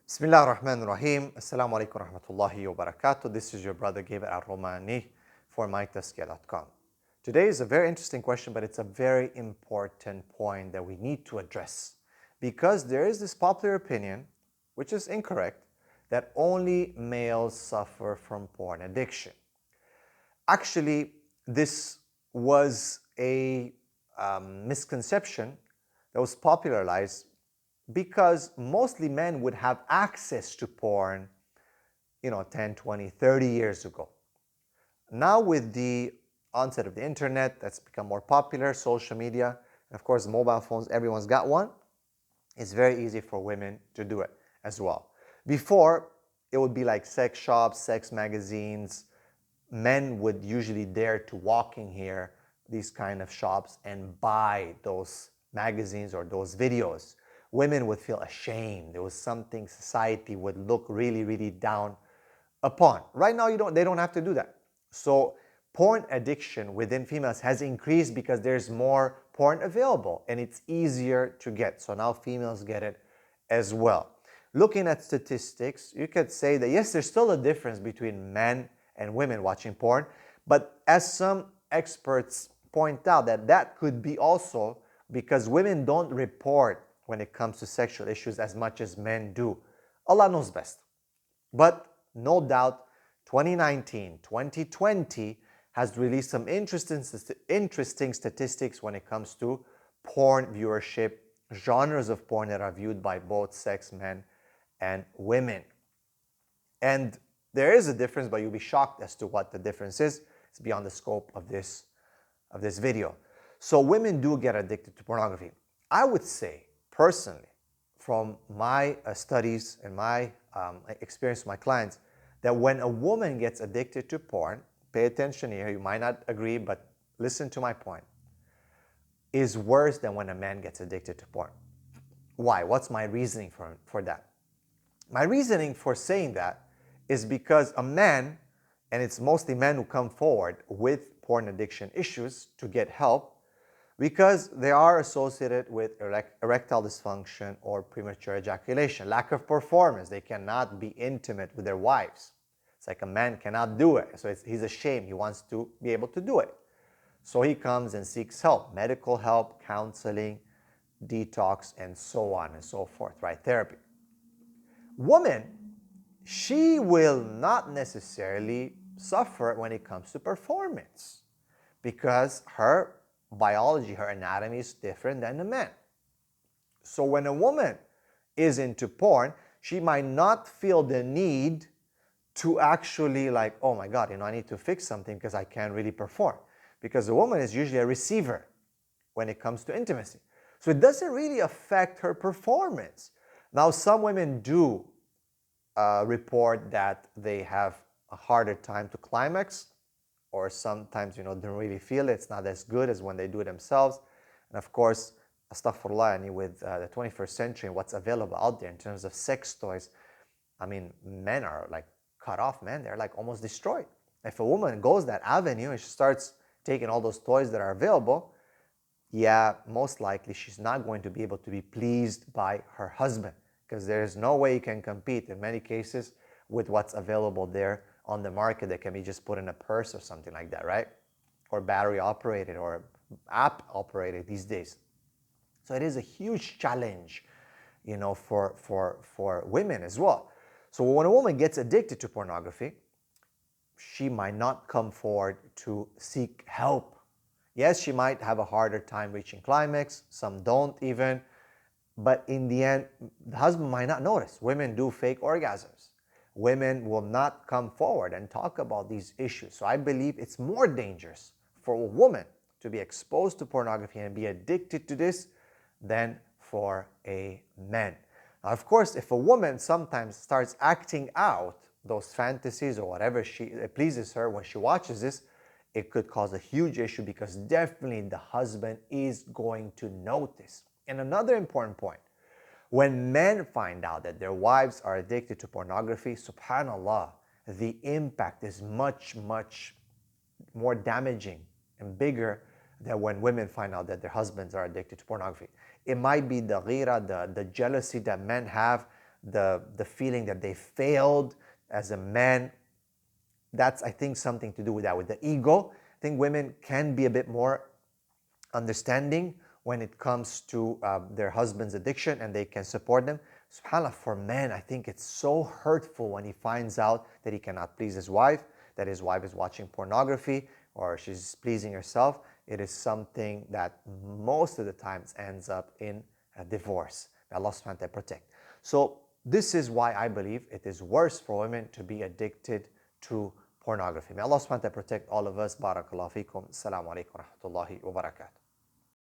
Bismillah ar-Rahman ar-Rahim. Assalamu alaikum wa rahmatullahi wa barakatuh. This is your brother Gabriel al-Romani for mytaskia.com. Today is a very interesting question, but it's a very important point that we need to address because there is this popular opinion, which is incorrect, that only males suffer from porn addiction. Actually, this was a misconception that was popularized because mostly men would have access to porn, 10, 20, 30 years ago. Now with the onset of the internet, that's become more popular, social media, and of course mobile phones, everyone's got one, it's very easy for women to do it as well. Before, it would be like sex shops, sex magazines. Men would usually dare to walk in here, these kind of shops, and buy those magazines or those videos. Women would feel ashamed. There was something society would look really, really down upon. Right now, they don't have to do that. So porn addiction within females has increased because there's more porn available and it's easier to get. So now females get it as well. Looking at statistics, you could say that yes, there's still a difference between men and women watching porn, but as some experts point out, that could be also because women don't report when it comes to sexual issues as much as men do. Allah knows best. But no doubt, 2019, 2020 has released some interesting statistics when it comes to porn viewership, genres of porn that are viewed by both sex, men and women. And there is a difference, but you'll be shocked as to what the difference is. It's beyond the scope of this video. So women do get addicted to pornography. I would say, personally, from my studies and my experience with my clients, that when a woman gets addicted to porn, pay attention here, you might not agree, but listen to my point, is worse than when a man gets addicted to porn. Why? What's my reasoning for that? My reasoning for saying that is because a man, and it's mostly men who come forward with porn addiction issues to get help, because they are associated with erectile dysfunction or premature ejaculation, lack of performance. They cannot be intimate with their wives. It's like a man cannot do it, so he's ashamed. He wants to be able to do it. So he comes and seeks help, medical help, counseling, detox, and so on and so forth, right? Therapy. Woman, she will not necessarily suffer when it comes to performance because her biology, her anatomy is different than the man. So when a woman is into porn, she might not feel the need to actually like, oh my God, I need to fix something because I can't really perform. Because the woman is usually a receiver when it comes to intimacy. So it doesn't really affect her performance. Now, some women do report that they have a harder time to climax, or sometimes, don't really feel it. It's not as good as when they do it themselves. And of course, astaghfirullah, with the 21st century and what's available out there in terms of sex toys, men are like cut off, man. They're like almost destroyed. If a woman goes that avenue and she starts taking all those toys that are available, yeah, most likely she's not going to be able to be pleased by her husband because there's no way you can compete in many cases with what's available there on the market that can be just put in a purse or something like that, right? Or battery operated or app operated these days. So it is a huge challenge, for women as well. So when a woman gets addicted to pornography, she might not come forward to seek help. Yes, she might have a harder time reaching climax. Some don't even. But in the end, the husband might not notice. Women do fake orgasms. Women will not come forward and talk about these issues. So I believe it's more dangerous for a woman to be exposed to pornography and be addicted to this than for a man. Now, of course, if a woman sometimes starts acting out those fantasies or whatever it pleases her when she watches this, it could cause a huge issue because definitely the husband is going to notice. And another important point, when men find out that their wives are addicted to pornography, subhanAllah, the impact is much, much more damaging and bigger than when women find out that their husbands are addicted to pornography. It might be the ghira, the jealousy that men have the feeling that they failed as a man. That's, I think, something to do with that, with the ego. I think women can be a bit more understanding when it comes to their husband's addiction, and they can support them. SubhanAllah, for men, I think it's so hurtful when he finds out that he cannot please his wife, that his wife is watching pornography, or she's pleasing herself. It is something that most of the times ends up in a divorce. May Allah subhanahu wa ta'ala protect. So this is why I believe it is worse for women to be addicted to pornography. May Allah subhanahu wa ta'ala protect all of us. Barakallahu feekum. Assalamu alaikum wa rahmatullahi wa barakatuh.